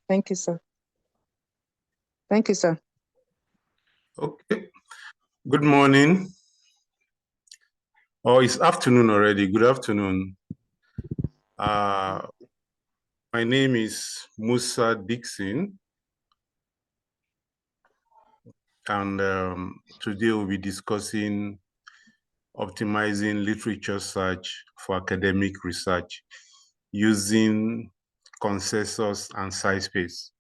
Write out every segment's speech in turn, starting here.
Thank you, sir. Thank you, sir. Okay. Good morning. Oh, it's afternoon already. Good afternoon. My name is Musa Dixon, and today we'll be discussing optimizing literature search for academic research using Consensus and SciSpace.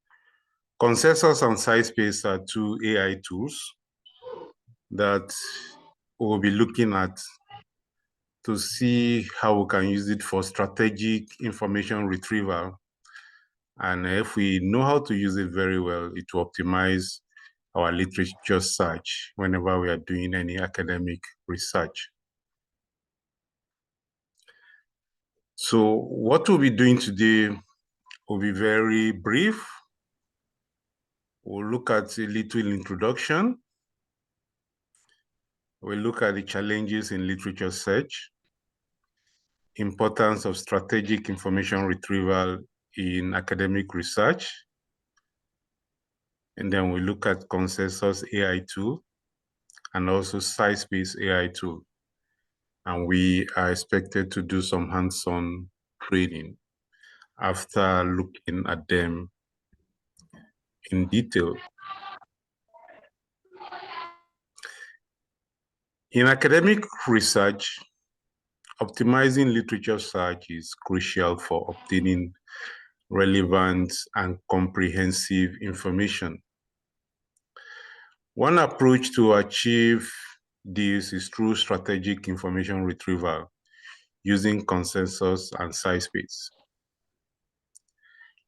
Consensus and SciSpace are two AI tools that we'll be looking at to see how we can use it for strategic information retrieval. And if we know how to use it very well, it will optimize our literature search whenever we are doing any academic research. So what we'll be doing today will be very brief. We'll look at a little introduction. We'll look at the challenges in literature search, importance of strategic information retrieval in academic research, and then we look at Consensus AI tool and also SciSpace AI tool. And we are expected to do some hands-on training after looking at them in detail. In academic research, optimizing literature search is crucial for obtaining relevant and comprehensive information. One approach to achieve this is through strategic information retrieval using Consensus and SciSpace.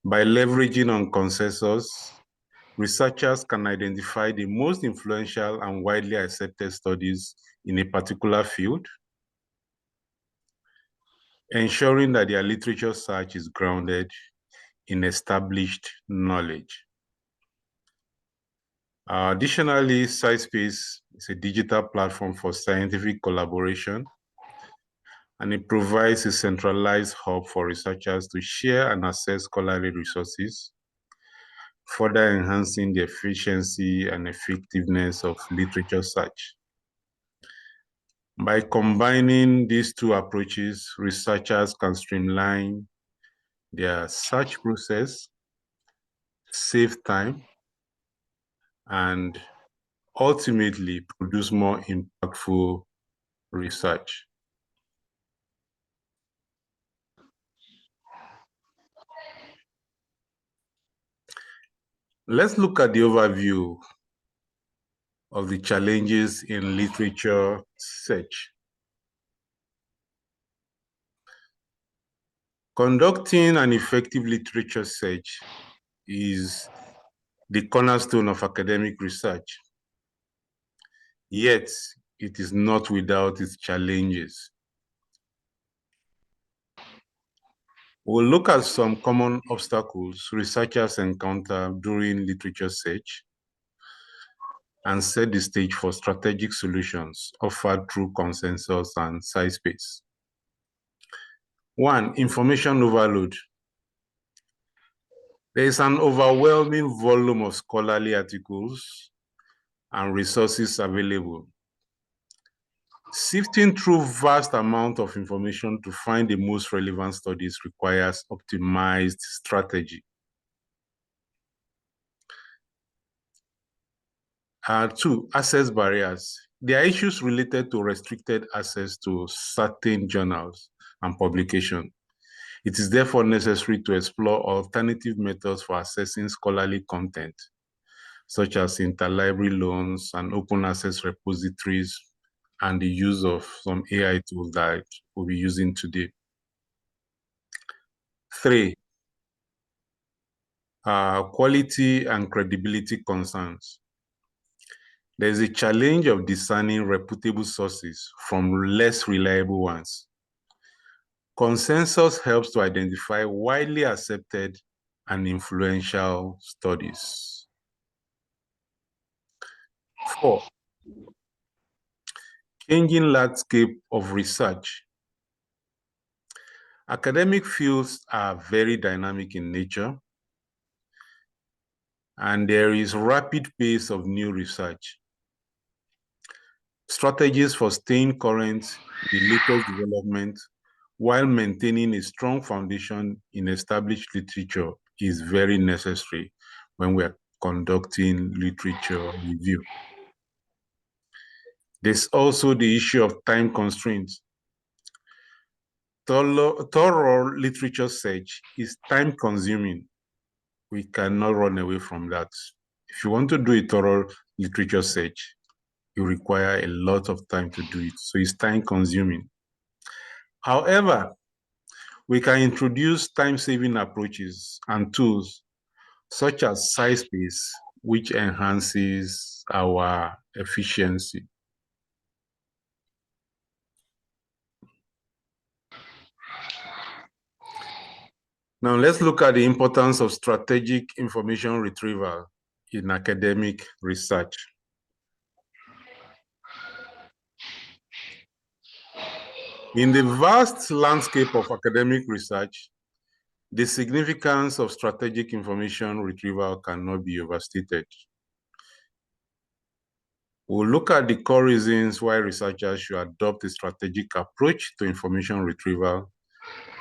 By leveraging on Consensus, researchers can identify the most influential and widely accepted studies in a particular field, ensuring that their literature search is grounded in established knowledge. Additionally, SciSpace is a digital platform for scientific collaboration, and it provides a centralized hub for researchers to share and access scholarly resources, further enhancing the efficiency and effectiveness of literature search. By combining these two approaches, researchers can streamline their search process, save time, and ultimately produce more impactful research. Let's look at the overview of the challenges in literature search. Conducting an effective literature search is the cornerstone of academic research. Yet, it is not without its challenges. We'll look at some common obstacles researchers encounter during literature search and set the stage for strategic solutions offered through Consensus and SciSpace. One, information overload. There is an overwhelming volume of scholarly articles and resources available. Sifting through vast amount of information to find the most relevant studies requires optimized strategy. Two, access barriers. There are issues related to restricted access to certain journals and publications. It is therefore necessary to explore alternative methods for accessing scholarly content, such as interlibrary loans and open access repositories, and the use of some AI tools that we'll be using today. Three, quality and credibility concerns. There's a challenge of discerning reputable sources from less reliable ones. Consensus helps to identify widely accepted and influential studies. Four, changing landscape of research. Academic fields are very dynamic in nature. and there is rapid pace of new research. Strategies for staying current with the latest development while maintaining a strong foundation in established literature is very necessary when we are conducting literature review. There's also the issue of time constraints. Thorough literature search is time consuming. We cannot run away from that. If you want to do a thorough literature search, you require a lot of time to do it. So it's time consuming. However, we can introduce time-saving approaches and tools such as SciSpace, which enhances our efficiency. Now let's look at the importance of strategic information retrieval in academic research. In the vast landscape of academic research, the significance of strategic information retrieval cannot be overstated. We'll look at the core reasons why researchers should adopt a strategic approach to information retrieval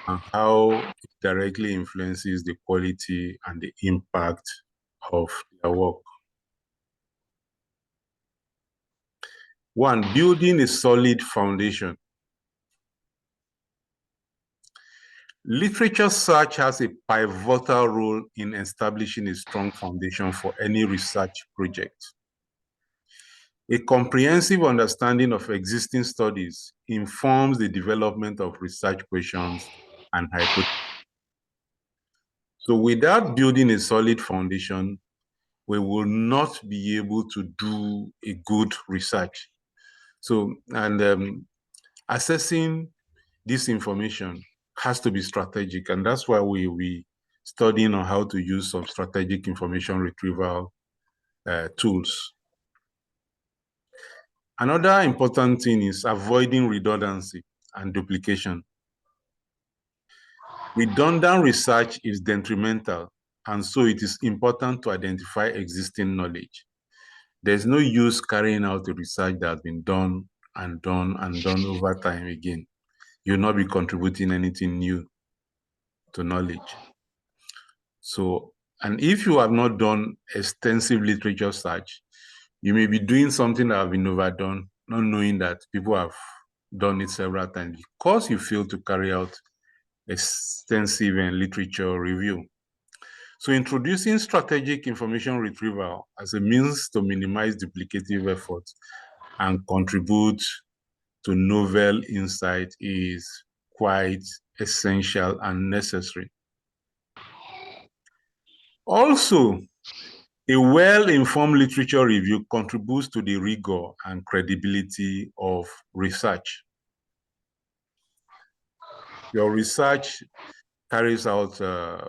and how it directly influences the quality and the impact of their work. One, building a solid foundation. Literature search has a pivotal role in establishing a strong foundation for any research project. A comprehensive understanding of existing studies informs the development of research questions and hypotheses. So without building a solid foundation, we will not be able to do a good research. So, assessing this information has to be strategic, and that's why we studying on how to use some strategic information retrieval tools. Another important thing is avoiding redundancy and duplication. Redundant research is detrimental, and so it is important to identify existing knowledge. There's no use carrying out a research that has been done and done and done over time again. You'll not be contributing anything new to knowledge. So, and if you have not done extensive literature search, you may be doing something that have been overdone, not knowing that people have done it several times because you failed to carry out extensive literature review. So introducing strategic information retrieval as a means to minimize duplicative efforts and contribute to novel insight is quite essential and necessary. Also, a well-informed literature review contributes to the rigor and credibility of research. Your research carries out a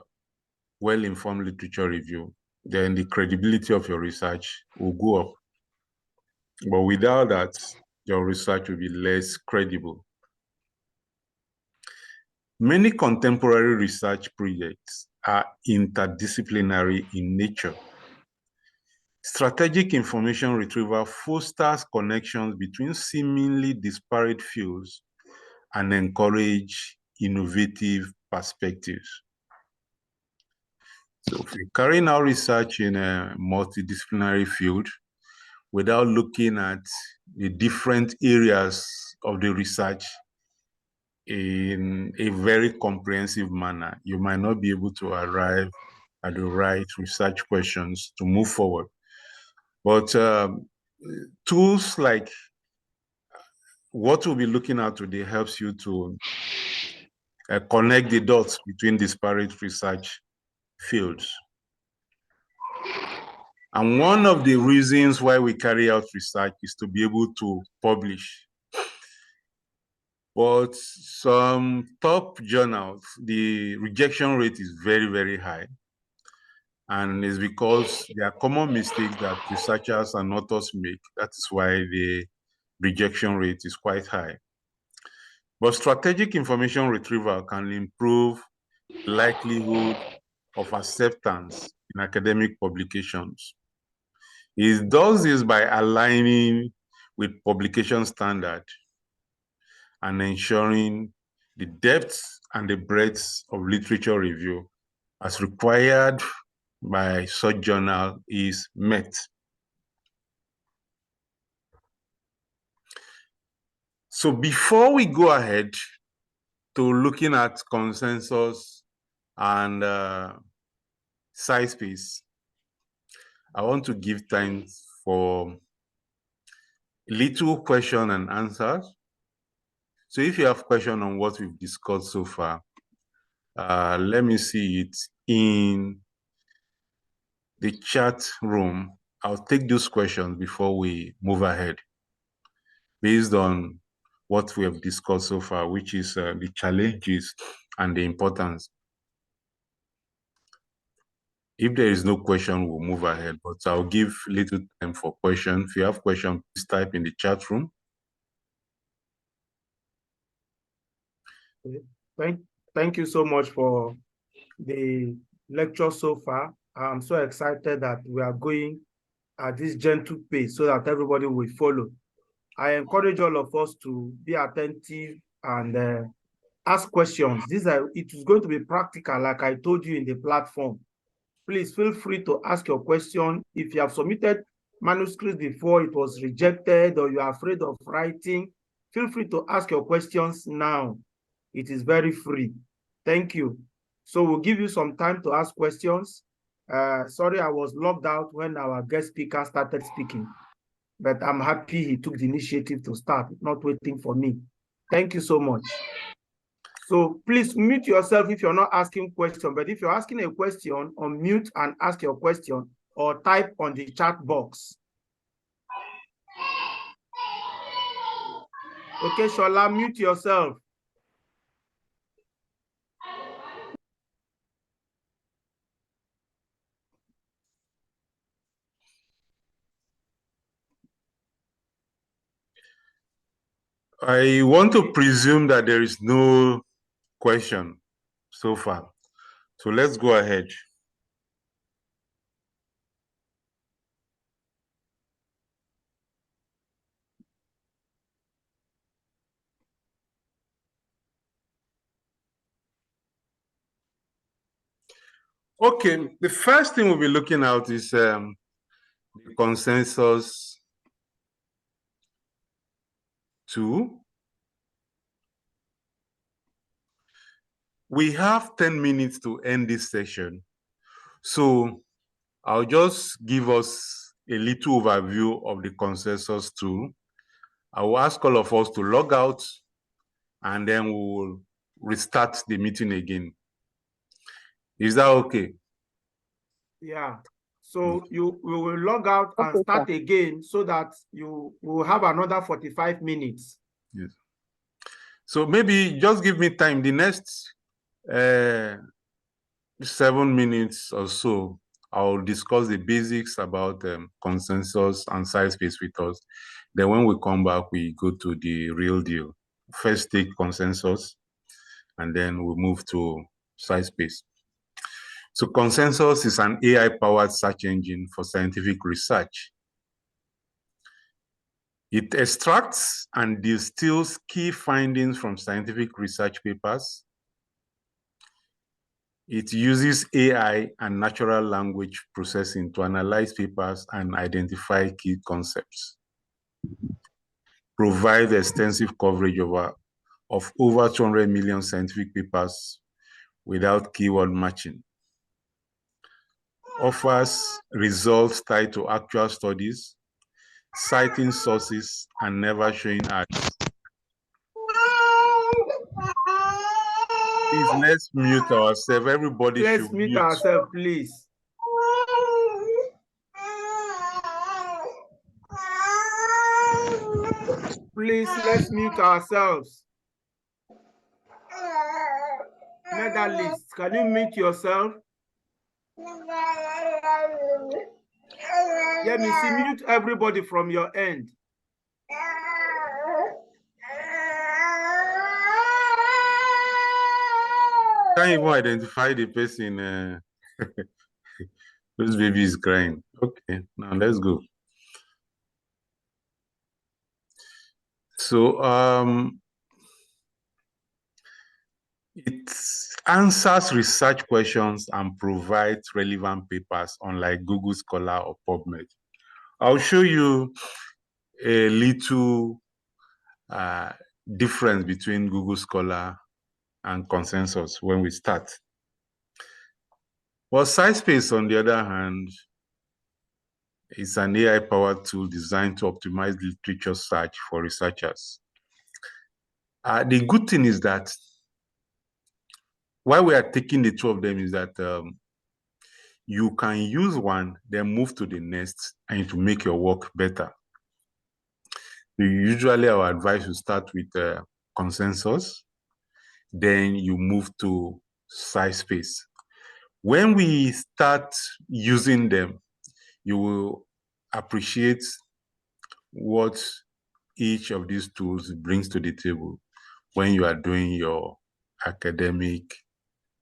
well-informed literature review, then the credibility of your research will go up. But without that, your research will be less credible. Many contemporary research projects are interdisciplinary in nature. Strategic information retrieval fosters connections between seemingly disparate fields and encourage innovative perspectives. So if you're carrying out research in a multidisciplinary field without looking at the different areas of the research in a very comprehensive manner, you might not be able to arrive at the right research questions to move forward. But tools like what we'll be looking at today helps you to connect the dots between disparate research fields. And one of the reasons why we carry out research is to be able to publish. But some top journals, the rejection rate is very, very high. And it's because there are common mistakes that researchers and authors make. That is why the rejection rate is quite high. But strategic information retrieval can improve likelihood of acceptance in academic publications. He does this by aligning with publication standard and ensuring the depth and the breadth of literature review as required by such journal is met. So before we go ahead to looking at consensus and SciSpace, I want to give time for little question and answers. So if you have question on what we've discussed so far, let me see it in the chat room. I'll take those questions before we move ahead based on what we have discussed so far, which is the challenges and the importance. If there is no question, we'll move ahead, but I'll give little time for questions. If you have questions, please type in the chat room. Thank you so much for the lecture so far. I'm so excited that we are going at this gentle pace so that everybody will follow. I encourage all of us to be attentive and ask questions. It is going to be practical, like I told you in the platform. Please feel free to ask your question. If you have submitted manuscripts before it was rejected or you are afraid of writing, feel free to ask your questions now. It is very free. Thank you. So we'll give you some time to ask questions. Sorry, I was logged out when our guest speaker started speaking, but I'm happy he took the initiative to start, not waiting for me. Thank you so much. So please mute yourself if you're not asking questions, but if you're asking a question, unmute and ask your question or type on the chat box. Okay, Shola, mute yourself. I want to presume that there is no question so far. So let's go ahead. Okay, the first thing we'll be looking at is the consensus 2. We have 10 minutes to end this session. So I'll just give us a little overview of the consensus 2. I will ask all of us to log out and then we'll restart the meeting again. Is that okay? Yeah. So we will log out and start again so that you will have another 45 minutes. Yes. So maybe just give me time. The next 7 minutes or so, I'll discuss the basics about consensus and SciSpace with us. Then when we come back, we go to the real deal. First take consensus, and then we'll move to SciSpace. So consensus is an AI-powered search engine for scientific research. It extracts and distills key findings from scientific research papers. It uses AI and natural language processing to analyze papers and identify key concepts. Provides extensive coverage of over 200 million scientific papers without keyword matching. Offers results tied to actual studies, citing sources, and never showing ads. Please, let's mute ourselves. Everybody should mute. Let's mute ourselves, please. Please, let's mute ourselves. Medalists, can you mute yourself? Let me see, mute everybody from your end. Can't even identify the person. This baby is crying. Okay, now let's go. So it answers research questions and provides relevant papers, unlike Google Scholar or PubMed. I'll show you a little difference between Google Scholar and Consensus when we start. Well, SciSpace, on the other hand, is an AI-powered tool designed to optimize literature search for researchers. The good thing is that why we are taking the two of them is that you can use one, then move to the next, and to make your work better. Usually, our advice will start with Consensus, then you move to SciSpace. When we start using them, you will appreciate what each of these tools brings to the table when you are doing your academic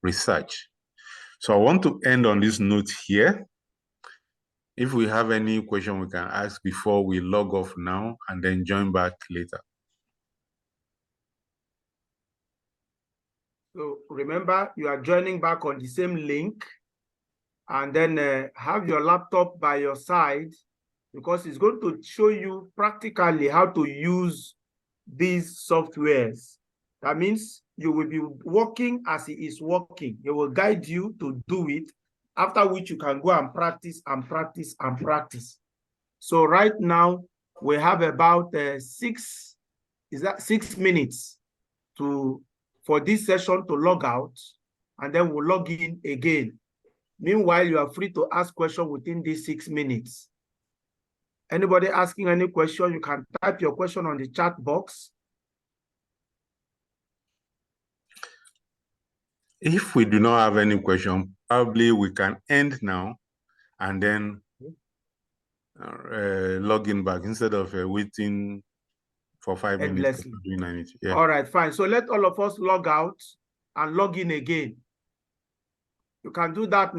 research. So I want to end on this note here. If we have any question we can ask before we log off now and then join back later. So remember, you are joining back on the same link, and then have your laptop by your side, because it's going to show you practically how to use these softwares. That means you will be working as it is working. It will guide you to do it, after which you can go and practice and practice and practice. So right now, we have about 6 minutes for this session to log out, and then we'll log in again. Meanwhile, you are free to ask questions within these 6 minutes. Anybody asking any question, you can type your question on the chat box. If we do not have any question, probably we can end now and then log in back instead of waiting for 5 minutes. Doing anything. Yeah. All right, fine. So let all of us log out and log in again. You can do that